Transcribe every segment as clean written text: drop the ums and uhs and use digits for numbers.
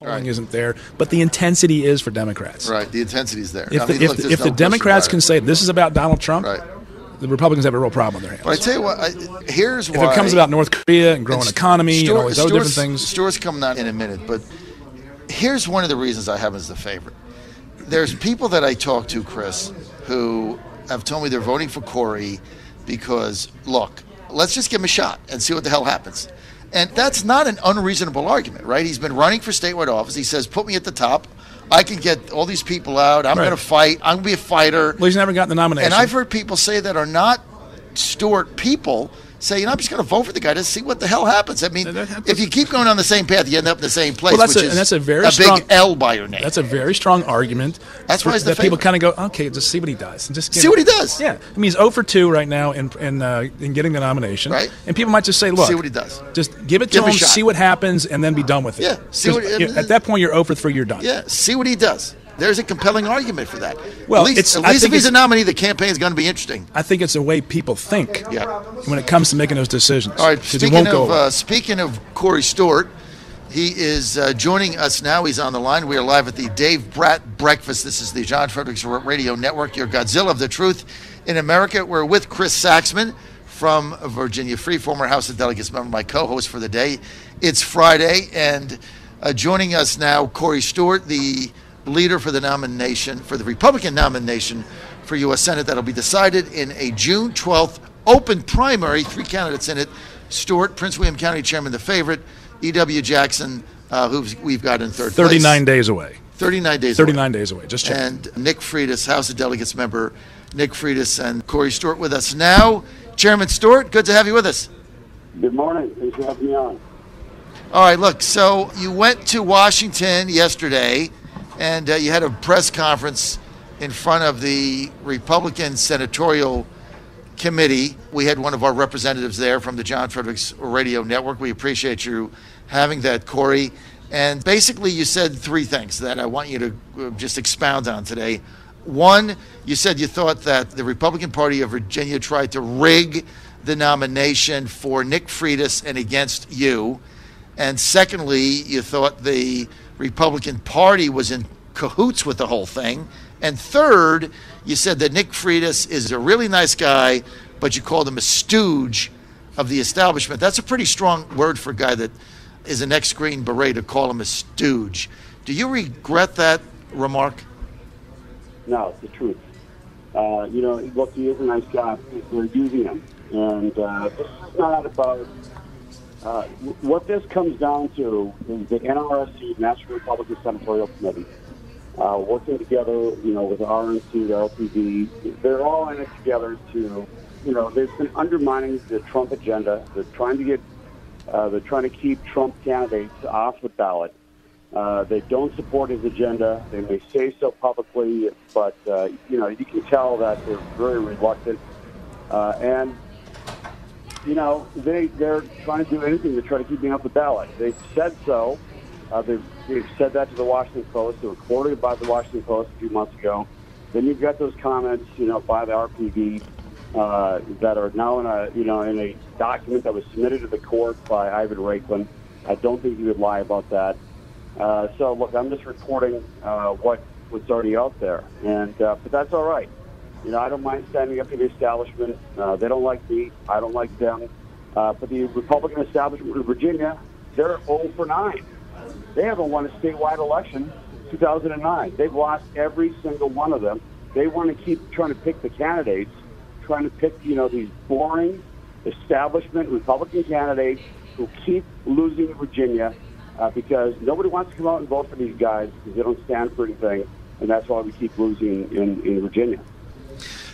Polling isn't there, but the intensity is for Democrats. Right, the intensity is there. If the Democrats can say this is about Donald Trump, the Republicans have a real problem on their hands. But I tell you what, here's why. If it comes about North Korea and growing economy and all these other different things. Stewart's coming out in a minute, but here's one of the reasons I have him as the favorite. There's people that I talk to, Chris, who have told me they're voting for Corey because, look, let's just give him a shot and see what the hell happens. And that's not an unreasonable argument, right? He's been running for statewide office. He says, put me at the top. I can get all these people out. I'm going to fight. I'm going to be a fighter. Well, he's never gotten the nomination. And I've heard people say that are not Stewart people say, I'm just going to vote for the guy to see what the hell happens. I mean, if you keep going on the same path, you end up in the same place, that's a big L by your name. That's a very strong argument. That's why that people kind of go, okay, just see what he does. Just see what he does. Yeah. I mean, he's 0 for 2 right now in getting the nomination. Right. And people might just say, look. See what he does. Just give it to him, see what happens, and then be done with it. Yeah. See at that point, you're 0 for 3, you're done. Yeah. See what he does. There's a compelling argument for that. Well, at least if he's a nominee, the campaign is going to be interesting. I think it's the way people think when it comes to making those decisions. All right, speaking of Corey Stewart, he is joining us now. He's on the line. We are live at the Dave Bratt Breakfast. This is the John Fredericks Radio Network, your Godzilla of the Truth in America. We're with Chris Saxman from Virginia Free, former House of Delegates member, my co-host for the day. It's Friday, and joining us now, Corey Stewart, the leader for the nomination, for the Republican nomination for U.S. Senate that'll be decided in a June 12th open primary. 3 candidates in it. Stewart, Prince William County Chairman, the favorite. E.W. Jackson, who we've got in third place. 39 days away. 39 days away. Just check. And Nick Freitas, House of Delegates member, Nick Freitas, and Corey Stewart with us now. Chairman Stewart, good to have you with us. Good morning. Thanks for having me on. All right, look, so you went to Washington yesterday, and you had a press conference in front of the Republican Senatorial Committee. We had one of our representatives there from the John Fredericks Radio Network. We appreciate you having that, Corey. And basically you said 3 things that I want you to just expound on today. One, you said you thought that the Republican Party of Virginia tried to rig the nomination for Nick Freitas and against you. And secondly, you thought the Republican Party was in cahoots with the whole thing. And third, you said that Nick Freitas is a really nice guy, but you called him a stooge of the establishment. That's a pretty strong word for a guy that is an ex-Green Beret, to call him a stooge. Do you regret that remark? No, it's the truth. Look, he is a nice guy. We're using him. And this is not about... what this comes down to is the NRSC, National Republican Senatorial Committee, working together, with the RNC, the LPD. They're all in it together to, they've been undermining the Trump agenda. They're trying to keep Trump candidates off the ballot. They don't support his agenda. They may say so publicly, but, you can tell that they're very reluctant. They're trying to do anything to try to keep me off the ballot. They've said so. They've said that to the Washington Post. They were quoted by the Washington Post a few months ago. Then you've got those comments, by the RPD that are now in a document that was submitted to the court by Ivan Raiklin. I don't think he would lie about that. So look, I'm just reporting what's already out there, but that's all right. I don't mind standing up to the establishment. They don't like me. I don't like them. But the Republican establishment in Virginia, they're 0 for 9. They haven't won a statewide election since 2009. They've lost every single one of them. They want to keep trying to pick the candidates, trying to pick, these boring establishment Republican candidates who keep losing in Virginia because nobody wants to come out and vote for these guys because they don't stand for anything, and that's why we keep losing in Virginia.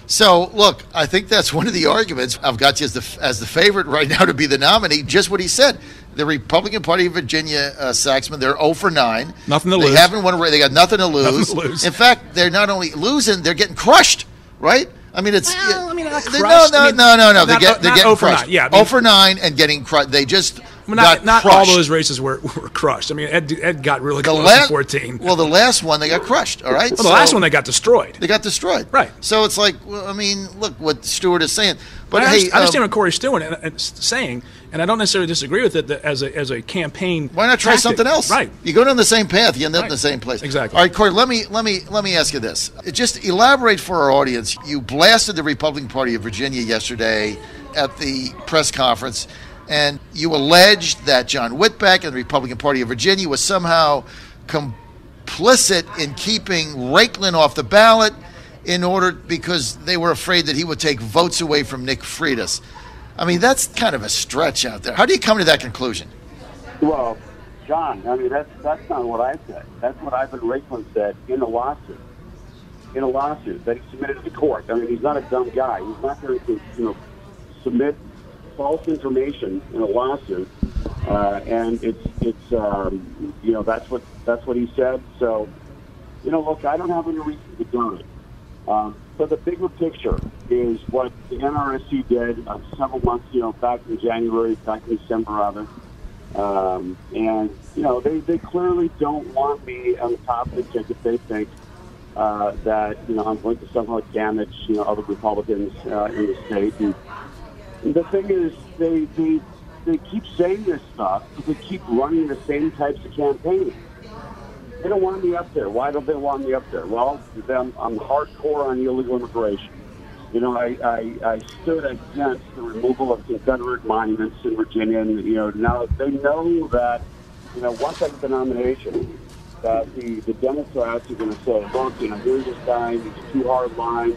So, look, I think that's one of the arguments. I've got you as the favorite right now to be the nominee. Just what he said. The Republican Party of Virginia, Saxman, they're 0 for 9. Nothing to lose. They haven't won a race. They got nothing to lose. Nothing to lose. In fact, they're not only losing, they're getting crushed, right? I mean, it's... Well, not crushed. No. They're getting crushed. 9. Yeah, 0 for 9 and getting crushed. They just Not all those races were crushed. I mean, Ed got really close in 14. Well, the last one, they got crushed, all right? Well, the last one, they got destroyed. They got destroyed. Right. So it's like, well, I mean, look what Stewart is saying. But I hey, understand what Corey Stewart is saying, and I don't necessarily disagree with it as a campaign. Why not try tactic. something else? Right. You go down the same path, you end up in the same place. Exactly. All right, Corey, let me ask you this. Just elaborate for our audience. You blasted the Republican Party of Virginia yesterday at the press conference, and you alleged that John Whitbeck and the Republican Party of Virginia was somehow complicit in keeping Raiklen off the ballot because they were afraid that he would take votes away from Nick Freitas. I mean, that's kind of a stretch out there. How do you come to that conclusion? Well, John, I mean, that's not what I said. That's what Ivan Raiklen said in a lawsuit. In a lawsuit that he submitted to the court. I mean, he's not a dumb guy. He's not going to, submit false information in a lawsuit. And that's what he said. So, look, I don't have any reason to doubt it. So the bigger picture is what the NRSC did several months, back in January, back in December, rather. They clearly don't want me on the top of the ticket. They think that, I'm going to somehow damage, other Republicans in the state. And the thing is, they keep saying this stuff, but they keep running the same types of campaigns. They don't want me up there. Why don't they want me up there? Well, I'm hardcore on illegal immigration. I stood against the removal of Confederate monuments in Virginia, and now they know that once I get the nomination, that the Democrats are going to say, look, here's this guy, he's too hard line.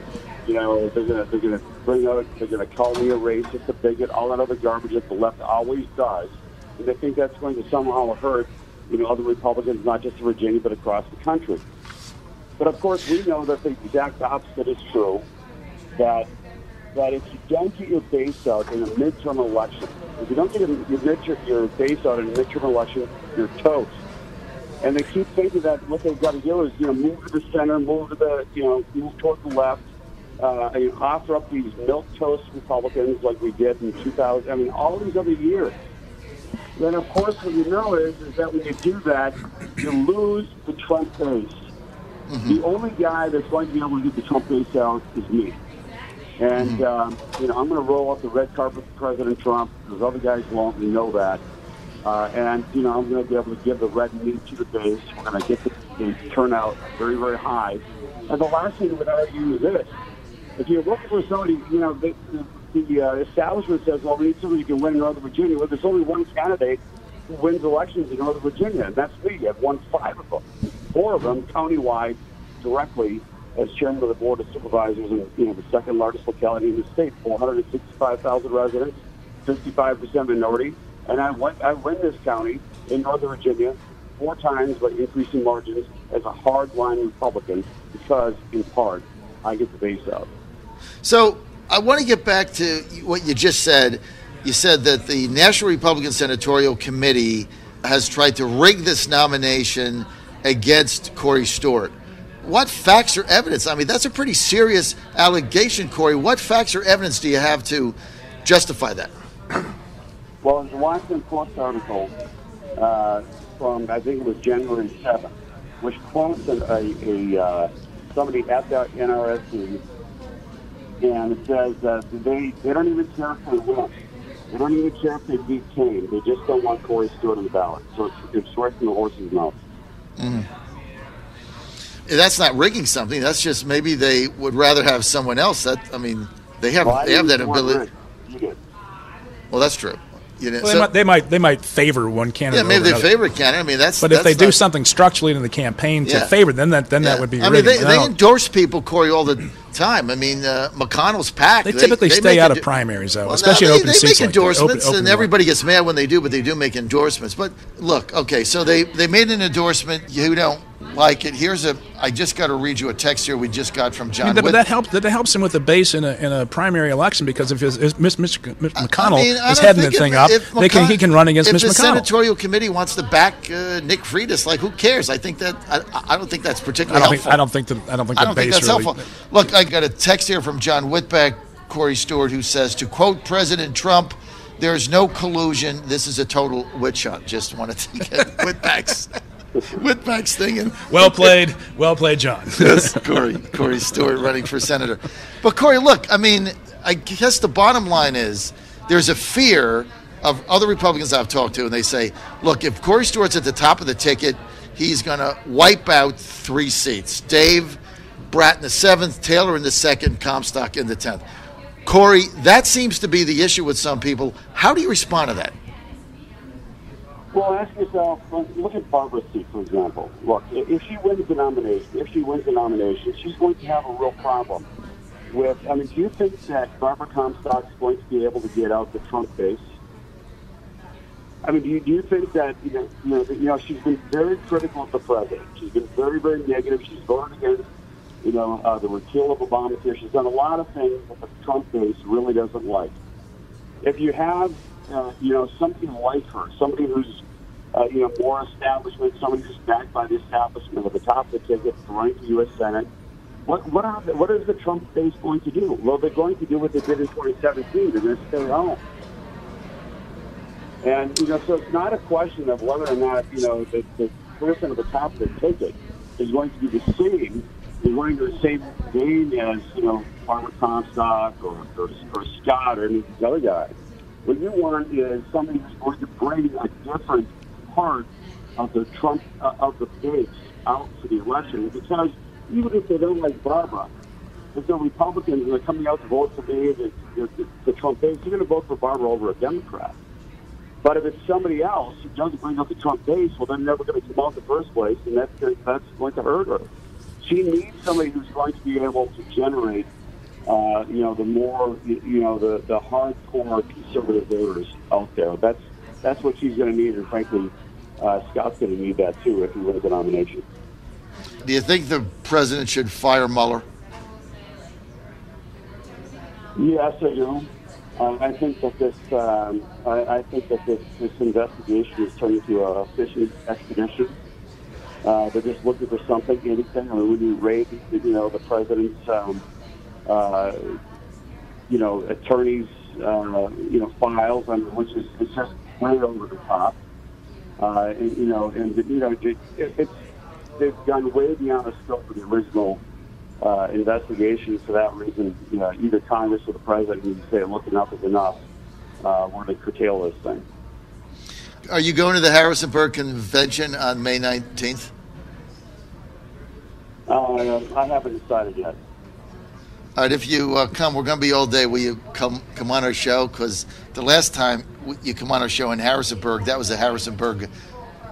They're going to bring out, they're going to call me a racist, a bigot, all that other garbage that the left always does, and they think that's going to somehow hurt other Republicans, not just in Virginia, but across the country. But, of course, we know that the exact opposite is true, that if you don't get your base out in a midterm election, if you don't get your base out in a midterm election, you're toast. And they keep thinking that what they've got to do is, move to the center, move toward the left, offer up these milquetoast Republicans like we did in 2000, all these other years. Then, of course, what you know is that when you do that, you lose the Trump base. Mm-hmm. The only guy that's going to be able to get the Trump base out is me. And, I'm going to roll out the red carpet for President Trump. Those other guys won't. We know that. I'm going to be able to give the red meat to the base. We're going to get the turnout very, very high. And the last thing I would argue is this. If you're looking for somebody, the establishment says, well, we need somebody who can win in Northern Virginia. Well, there's only one candidate who wins elections in Northern Virginia, and that's me. I've won 5 of them. 4 of them countywide directly as chairman of the Board of Supervisors in the second largest locality in the state, 465,000 residents, 55% minority. And I win this county in Northern Virginia 4 times by increasing margins as a hard-line Republican because, in part, I get the base out. So I want to get back to what you just said. You said that the National Republican Senatorial Committee has tried to rig this nomination against Corey Stewart. What facts or evidence? I mean, that's a pretty serious allegation, Corey. What facts or evidence do you have to justify that? Well, in the Washington Post article from, I think it was January 7th, which quotes somebody at the NRSC, and it says that they don't even care if they win. They don't even care if they beat Kane. They just don't want Corey Stewart on the ballot. So it's right from the horse's mouth. Mm. That's not rigging something. That's just maybe they would rather have someone else. They have that ability. Well, that's true. They might favor one candidate. Yeah, maybe they favor a candidate. But if they do something structurally in the campaign to favor, then that would be. They endorse people, Corey, all the time. McConnell's packed. They typically stay out of primaries, though, especially in open seats. They make endorsements, and everybody gets mad when they do, but they do make endorsements. But look, okay, so they made an endorsement. You don't like it. I just got to read you a text here we just got from John. But that helps him with the base in a primary election, because if Mr. McConnell is heading the thing up, he can run against Mr. McConnell. If the senatorial committee wants to back Nick Freitas, who cares? I think that I don't think that's particularly helpful. I don't think that's helpful. Look, I got a text here from John Whitbeck, Corey Stewart, who says, to quote President Trump, there's no collusion. This is a total witch hunt. Just wanted to get Whitback's thing in. Well played, John. Yes, Corey Stewart running for senator. But Corey, look, I mean, I guess the bottom line is there's a fear of other Republicans I've talked to, and they say, look, if Corey Stewart's at the top of the ticket, he's going to wipe out 3 seats. Dave Bratt in the 7th, Taylor in the 2nd, Comstock in the 10th. Corey, that seems to be the issue with some people. How do you respond to that? Well, ask yourself, look at Barbara's seat, for example. Look, if she wins the nomination, she's going to have a real problem with, I mean, do you think that Barbara Comstock is going to be able to get out the Trump base? I mean, do you think that, she's been very critical of the president. She's been very, very negative. She's voted against, the repeal of Obamacare. She's done a lot of things that the Trump base really doesn't like. If you have, somebody like her, somebody who's, more establishment, somebody who's backed by the establishment at the top of the ticket, running for U.S. Senate, what is the Trump base going to do? Well, they're going to do what they did in 2017. They're going to stay home. And, so it's not a question of whether or not, the person at the top of the ticket is going to be the same, is going to the same vein as, Barbara Comstock or Scott or any of these other guys. What you want is somebody who's going to bring a different part of the Trump, of the base out to the election. Because even if they don't like Barbara, if the Republicans are coming out to vote for the Trump base, they're going to vote for Barbara over a Democrat. But if it's somebody else who doesn't bring up the Trump base, well, they're never going to come out in the first place, and that's going to hurt her. She needs somebody who's going to be able to generate, the more, the hardcore conservative voters out there. That's what she's going to need, and frankly, Scott's going to need that too if he wins the nomination. Do you think the president should fire Mueller? Yes, I do. I think that this investigation is turning into a fishing expedition. They're just looking for something, anything. I mean, when you raid, the president's, attorneys, files, which is it's just way over the top. They've gone way beyond the scope of the original investigation. For that reason, either Congress or the president need to say, look, enough is enough. We're going to curtail this thing. Are you going to the Harrisonburg Convention on May 19th? I haven't decided yet. All right, if you come, we're going to be all day. Will you come on our show? Because the last time you come on our show in Harrisonburg, that was the Harrisonburg,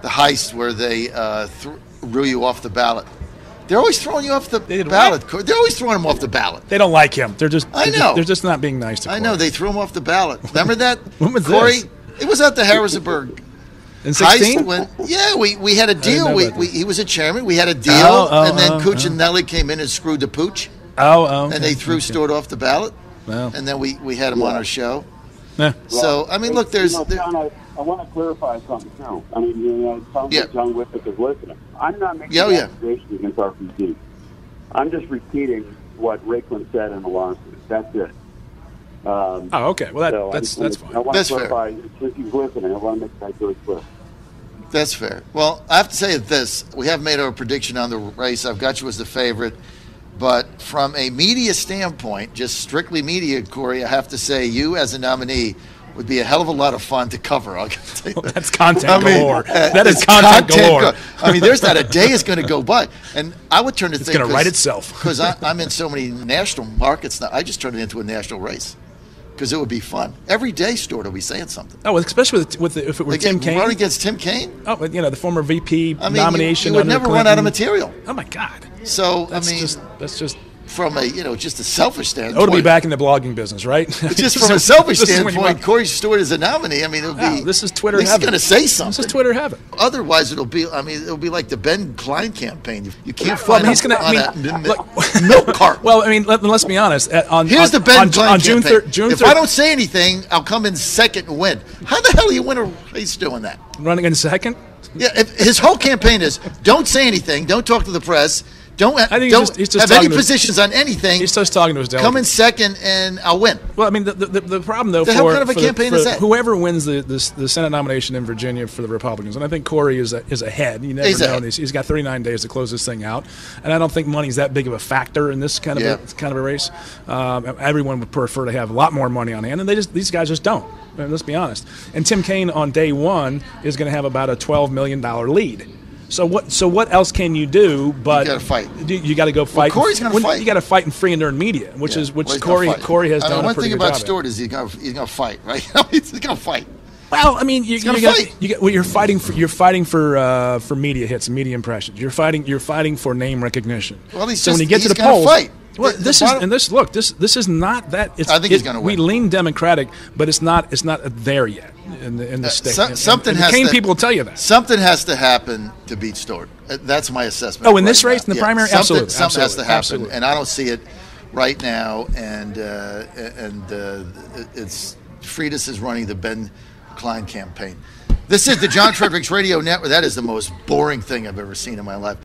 the heist where they threw you off the ballot. They're always throwing you off the ballot. They're always throwing him off the ballot. They don't like him. They're just not being nice to Corey. I know. They threw him off the ballot. Remember that? When was Corey? This? It was at the Harrisonburg. In 16? We had a deal. He was a chairman. We had a deal, and then Cuccinelli came in and screwed the pooch. And they threw Stewart off the ballot. Well. And then we had him on our show. Yeah. So, I mean, look, there's... John, I want to clarify something, too. I mean, it sounds like John Whitfield is listening. I'm not making accusations against RPD. I'm just repeating what Raikkonen said in the lawsuit. That's it. Okay. Well, that's fine. I want to clarify, since he's listening, I want to make that very clear. That's fair. Well, I have to say this. We have made our prediction on the race. I've got you as the favorite. But from a media standpoint, just strictly media, Corey, I have to say you as a nominee would be a hell of a lot of fun to cover. I'll tell you that. That's content galore. That is content galore. I mean, there's not a day is going to go by. And I would turn it It's going to write itself. Because I'm in so many national markets now. I just turn it into a national race. Because it would be fun. Every day, Stewart will be saying something. Oh, especially if it were Tim Kaine. Running against Tim Kaine? Oh, the former VP nomination. You would never run out of material. Oh, my God. So, that's just from a just a selfish standpoint. Oh, to be back in the blogging business, right? Just from a selfish standpoint, Corey Stewart is a nominee. I mean, it'll be. This is Twitter heaven. He's going to say something. This is Twitter heaven. Otherwise, it'll be like the Ben Klein campaign. You can't find him on a milk cart. Well, I mean, let's be honest. Here's the Ben Klein campaign. June 3rd. If I don't say anything, I'll come in second and win. How the hell do you win a race doing that? Running in second? Yeah, his whole campaign is don't say anything, don't talk to the press. Don't have any positions on anything. He's just talking to his delegates. Come in second, and I'll win. Well, I mean, the problem, though, the hell kind of a campaign is that? Whoever wins the Senate nomination in Virginia for the Republicans, and I think Corey is ahead. You never know. He's got 39 days to close this thing out, and I don't think money's that big of a factor in this kind of a race. Everyone would prefer to have a lot more money on hand, and these guys just don't. I mean, let's be honest. And Tim Kaine on day one is going to have about a $12 million lead. So what else can you do? But you got to fight. You got to go fight. Well, Corey's going to fight. You got to fight in free and earned media, which Corey has done a pretty good job. One thing about Stewart is he's going to fight, right? He's going to fight. Well, I mean, you're fighting for media hits and media impressions. You're fighting for name recognition. Well, when you get to the polls, fight. Well, this is not that. I think he's going to win. We lean Democratic, but it's not there yet in the state. The people will tell you that something has to happen to beat Stewart. That's my assessment. Oh, in this race, in the primary, absolutely, something has to happen, absolutely. And I don't see it right now. And it's Freitas is running the Ben Klein campaign. This is the John Fredericks Radio Network. That is the most boring thing I've ever seen in my life.